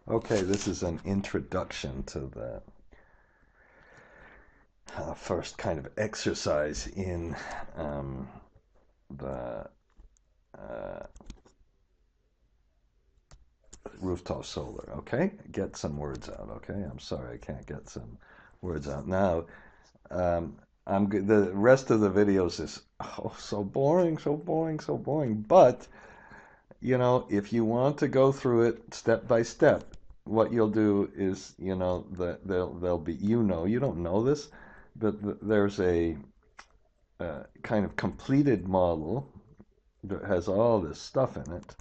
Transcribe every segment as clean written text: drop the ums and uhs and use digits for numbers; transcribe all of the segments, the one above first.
Okay, this is an introduction to the first kind of exercise in the uh, rooftop solar. Okay, get some words out. Okay, I'm sorry I can't get some words out now. Um, the rest of the videos is so boring, so boring, so boring. But you know, if you want to go through it step by step, what you'll do is, you know, there'll be, you don't know this, but there's a kind of completed model that has all this stuff in it.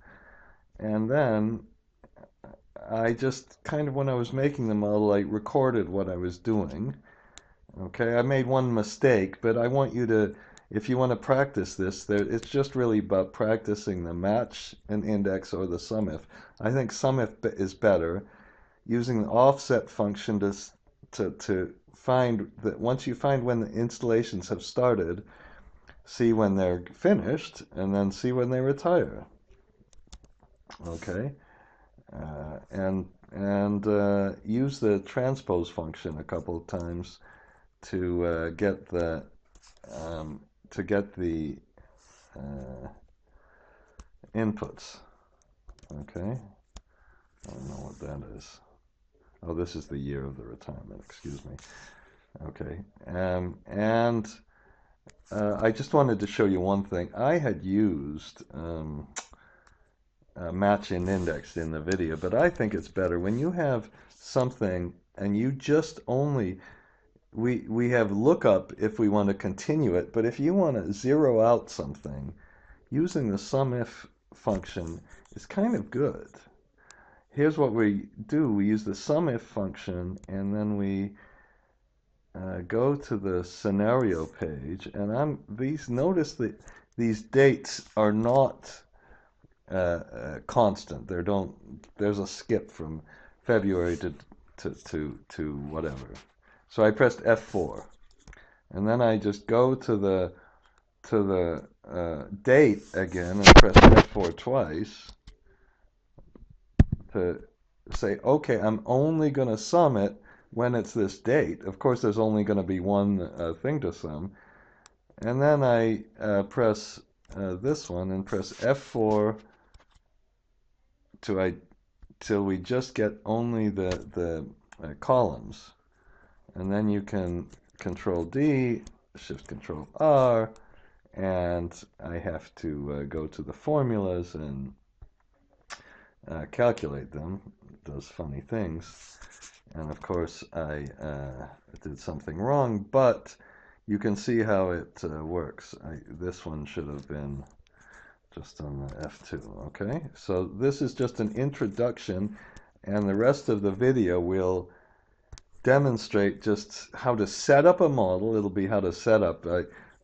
And then I just kind of, when I was making the model, I recorded what I was doing. Okay, I made one mistake, but I want you to, if you want to practice this, it's just really about practicing the match and index or the SUMIF. I think SUMIF is better. Using the offset function to find that once you find when the installations have started, see when they're finished, and then see when they retire. Okay, and use the transpose function a couple of times to get the um, uh, inputs. Okay, I don't know what that is. Oh, this is the year of the retirement. Excuse me. Okay, and I just wanted to show you one thing. I had used match and index in the video, but I think it's better when you have something and you just only we have lookup if we want to continue it, but if you want to zero out something, using the SUMIF function is kind of good. Here's what we do. We use the SUMIF function, and then we go to the scenario page, and notice that these dates are not constant. There's a skip from February to whatever. So I pressed F4, and then I just go to the date again and press F4 twice to say, okay, I'm only going to sum it when it's this date. Of course, there's only going to be one thing to sum. And then I press this one and press F4 till we just get only the columns. And then you can Control D, Shift Control R, and I have to go to the formulas and calculate them. It does funny things. And of course, I did something wrong, but you can see how it works. This one should have been just on the F2, okay? So this is just an introduction, and the rest of the video will demonstrate just how to set up a model. It'll be how to set up,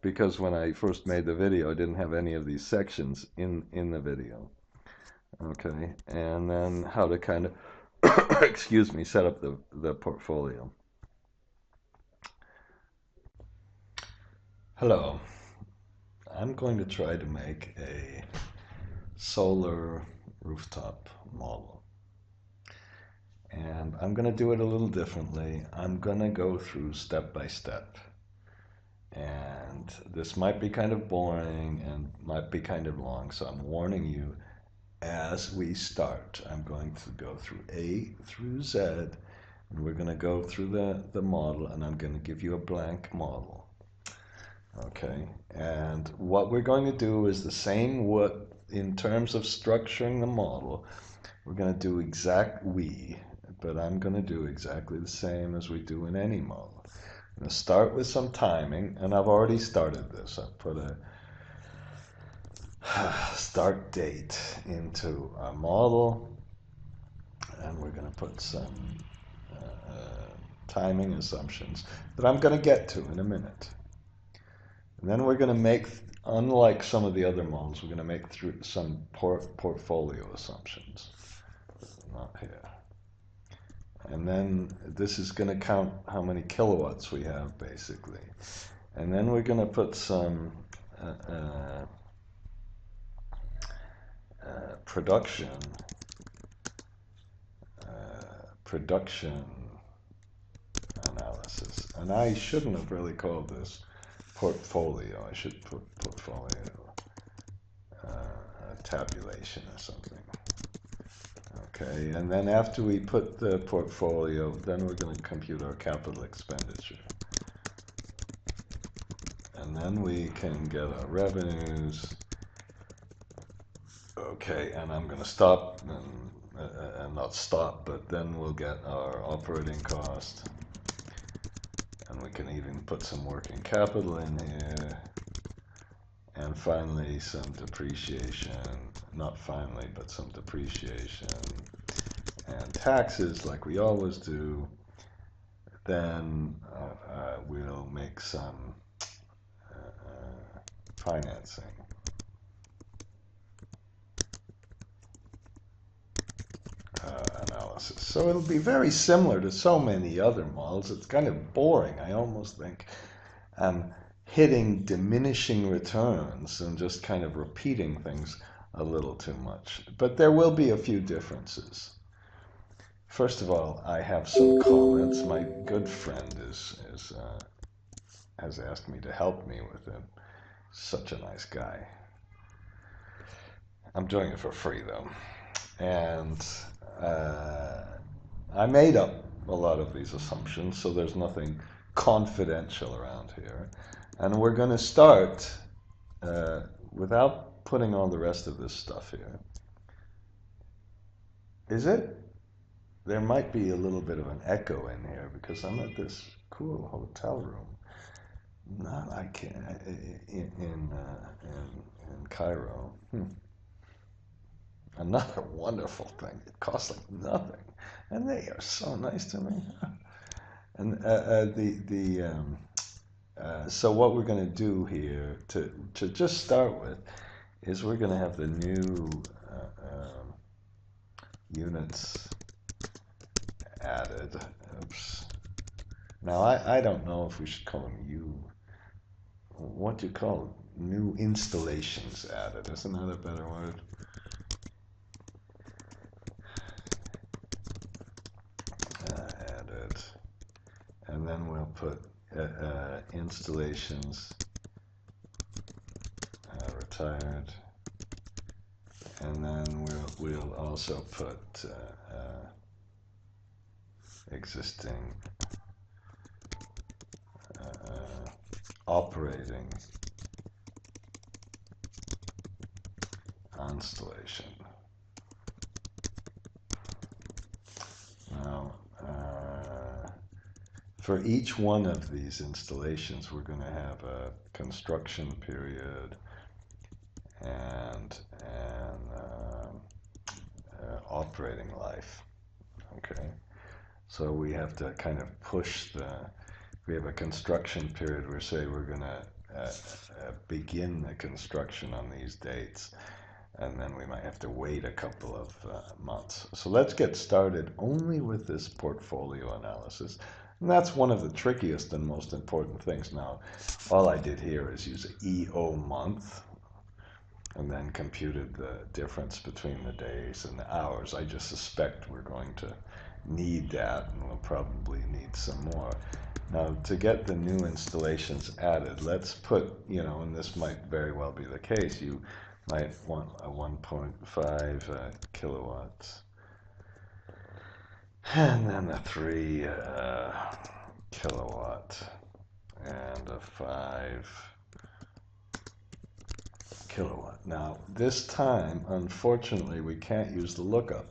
because when I first made the video, I didn't have any of these sections in the video. Okay, and then how to kind of, excuse me, set up the portfolio. Hello, I'm going to try to make a solar rooftop model. And I'm going to do it a little differently. I'm going to go through step by step. And this might be kind of boring and might be kind of long, so I'm warning you as we start. I'm going to go through A through Z, and we're going to go through the model, and I'm going to give you a blank model. Okay, and what we're going to do is the same in terms of structuring the model. We're going to do but I'm going to do exactly the same as we do in any model. I'm going to start with some timing, and I've already started this. I've put a start date into our model, and we're going to put some timing assumptions that I'm going to get to in a minute. And then we're going to make, unlike some of the other models, we're going to make through some portfolio assumptions. Not here. And then this is going to count how many kilowatts we have, basically. And then we're going to put some production production analysis. And I shouldn't have really called this portfolio. I should put portfolio tabulation or something. Okay, and then after we put the portfolio, then we're going to compute our capital expenditure. And then we can get our revenues. Okay, and I'm going to stop and not stop, but then we'll get our operating cost. And we can even put some working capital in here. And finally, some depreciation. Not finally, but some depreciation. And taxes, like we always do. Then we'll make some financing. Analysis. So it'll be very similar to so many other models. It's kind of boring. I almost think I'm hitting diminishing returns and just kind of repeating things a little too much. But there will be a few differences. First of all, I have some comments. My good friend has asked me to help me with it. Such a nice guy. I'm doing it for free though. And I made up a lot of these assumptions, so there's nothing confidential around here. And we're going to start without putting all the rest of this stuff here. Is it? There might be a little bit of an echo in here because I'm at this cool hotel room. Not like in Cairo. Another wonderful thing. It costs like nothing, and they are so nice to me. And so what we're going to do here to just start with is we're going to have the new units added. Oops. Now I don't know if we should call them what do you call it? New installations added. Isn't that a better word? Added. And then we'll put installations retired. And then we'll also put existing operating installation. Now, for each one of these installations, we're going to have a construction period and operating life. Okay, so we have to kind of push we have a construction period where say we're going to begin the construction on these dates, and then we might have to wait a couple of months. So let's get started only with this portfolio analysis. And that's one of the trickiest and most important things. Now, all I did here is use EO month and then computed the difference between the days and the hours. I just suspect we're going to need that, and we'll probably need some more. Now, to get the new installations added, let's put, and this might very well be the case, you might want a 1.5 kilowatts, and then a 3 kilowatt, and a 5 kilowatt. Now, this time, unfortunately, we can't use the lookup.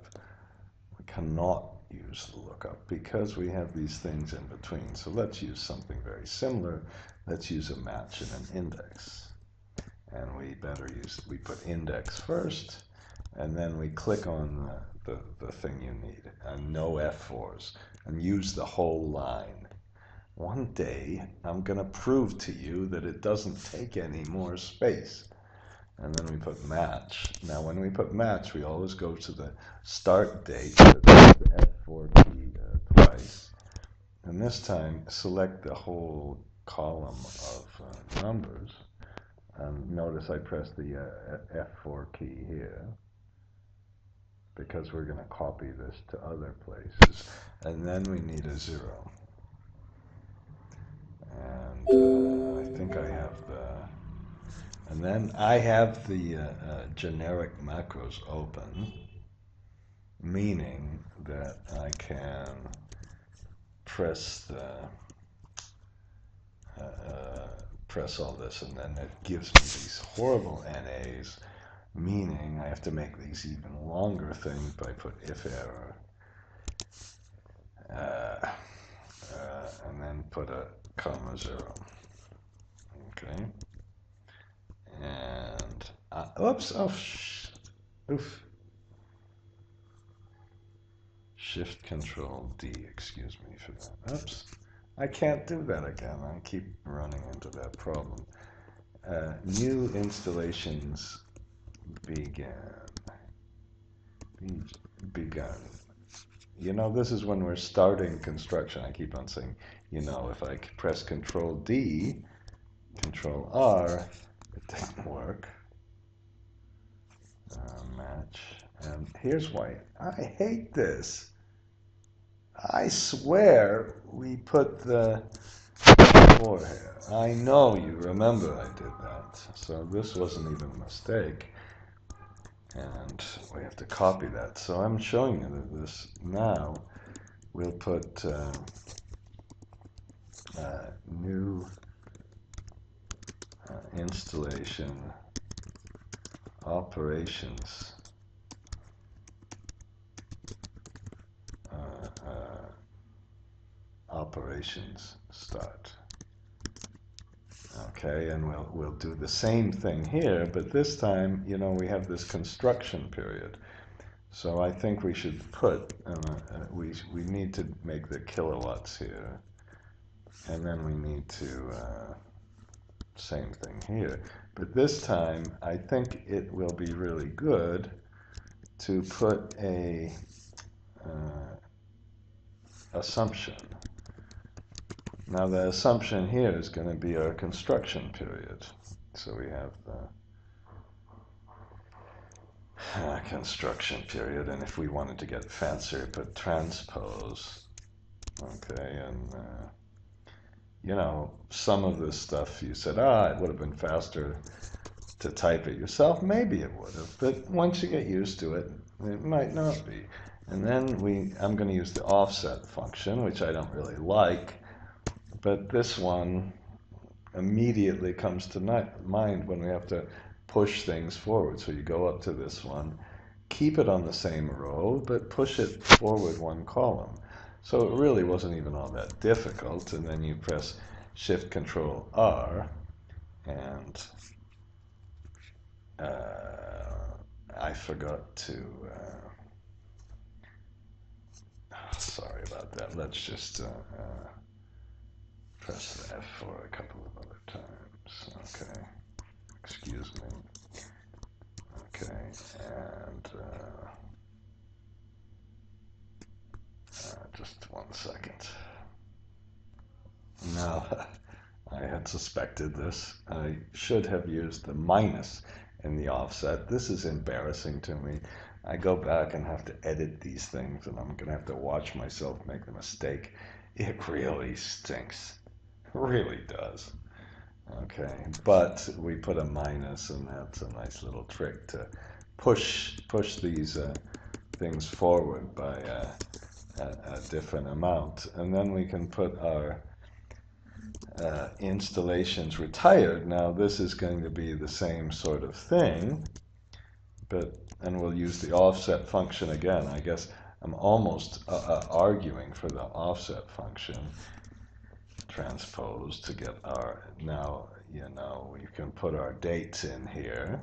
We cannot use the lookup because we have these things in between. So let's use something very similar. Let's use a match and an index. And we put index first, and then we click on the thing you need, and no F4s, and use the whole line. One day, I'm going to prove to you that it doesn't take any more space. And then we put match. Now, when we put match, we always go to the start date, the F4 key twice. And this time, select the whole column of numbers. Notice I pressed the F4 key here. because we're going to copy this to other places. And then we need a 0. And I think I have and then I have the generic macros open, meaning that I can press press all this, and then it gives me these horrible NAs, meaning I have to make these even longer things by put if error, and then put a comma 0. Okay. And oops, oof. Shift Control D, excuse me for that. Oops, I can't do that again. I keep running into that problem. New installations begun. You know, this is when we're starting construction. I keep on saying, you know, if I press Control D, Control R, it didn't work. Match. And here's why. I hate this. I swear we put the 4 here. I know you remember I did that. So this wasn't even a mistake. And we have to copy that. So I'm showing you that this now. We'll put new installation operations operations start. Okay, and we'll do the same thing here, but this time, you know, we have this construction period. So I think we should put we need to make the kilowatts here, and then we need to same thing here. But this time, I think it will be really good to put a assumption. Now the assumption here is going to be our construction period. So we have the construction period, and if we wanted to get fancier, put transpose. Okay, and you know, some of this stuff you said, it would have been faster to type it yourself. Maybe it would have, but once you get used to it, it might not be. And then I'm going to use the offset function, which I don't really like, but this one immediately comes to mind when we have to push things forward. So you go up to this one, keep it on the same row, but push it forward 1 column. So it really wasn't even all that difficult. And then you press Shift Control R, and I forgot to sorry about that. Let's just press the F4 a couple of other times. Okay, excuse me. Okay, and just 1 second. Now, I had suspected this. I should have used the minus in the offset. This is embarrassing to me. I go back and have to edit these things, and I'm going to have to watch myself make the mistake. It really stinks. It really does. Okay, but we put a minus, and that's a nice little trick to push these things forward by a different amount. And then we can put our installations retired. Now this is going to be the same sort of thing, and we'll use the offset function again. I guess I'm almost arguing for the offset function, transpose, to get our, now, you know, we can put our dates in here,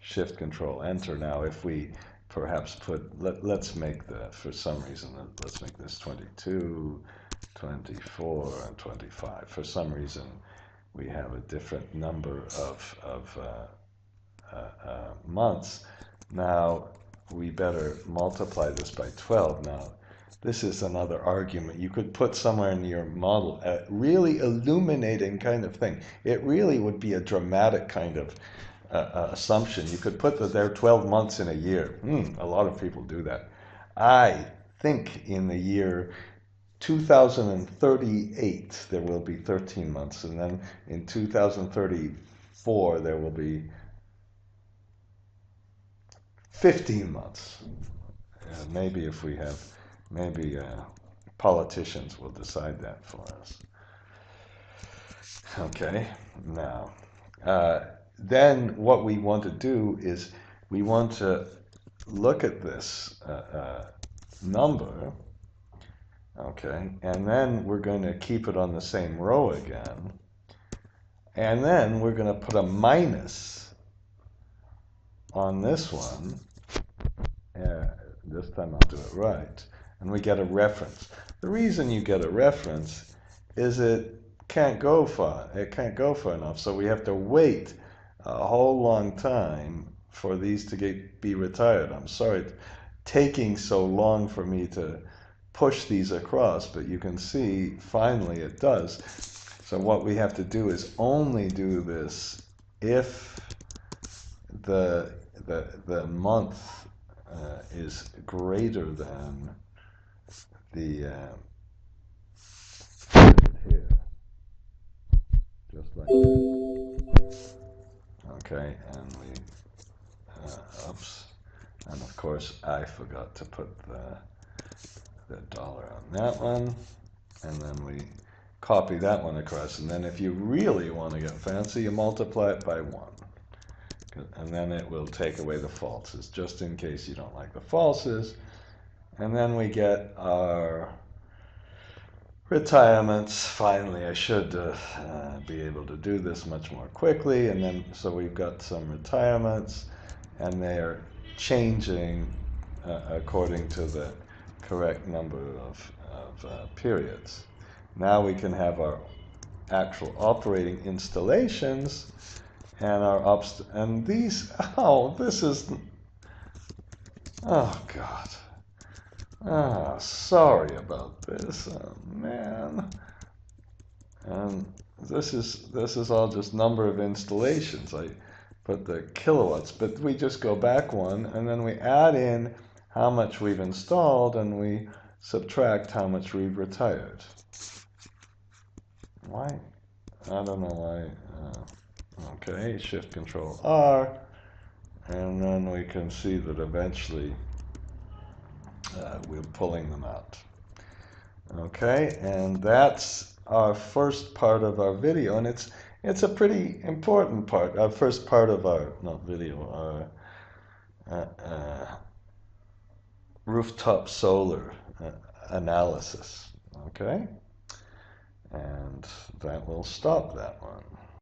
Shift Control Enter. Now if we perhaps put, let's make for some reason, let's make this 22, 24, and 25. For some reason, we have a different number of months. Now, we better multiply this by 12. Now, this is another argument. You could put somewhere in your model a really illuminating kind of thing. It really would be a dramatic kind of assumption. You could put that they're 12 months in a year. A lot of people do that. I think in the year 2038 there will be 13 months, and then in 2034 there will be 15 months. Maybe if we have, maybe politicians will decide that for us. Okay, now, then what we want to do is we want to look at this number, okay, and then we're going to keep it on the same row again, and then we're going to put a minus on this one. This time I'll do it right, and we get a reference. The reason you get a reference is it can't go far enough, so we have to wait a whole long time for these to be retired. I'm sorry it's taking so long for me to push these across, but you can see finally it does. So what we have to do is only do this if the month is greater than the here, just like this. Okay, and we oops, and of course I forgot to put the dollar on that one, and then we copy that one across, and then if you really want to get fancy, you multiply it by 1. And then it will take away the falses, just in case you don't like the falses. And then we get our retirements. Finally, I should be able to do this much more quickly. And then, so we've got some retirements, and they are changing according to the correct number of periods. Now we can have our actual operating installations. And our and these, this is, oh God. Sorry about this, man. And this is all just number of installations. I put the kilowatts, but we just go back one, and then we add in how much we've installed, and we subtract how much we've retired. Why? I don't know why. Okay, Shift Control R, and then we can see that eventually we're pulling them out. Okay, and that's our first part of our video, and it's a pretty important part. Our first part of our our rooftop solar analysis. Okay, and that will stop that one.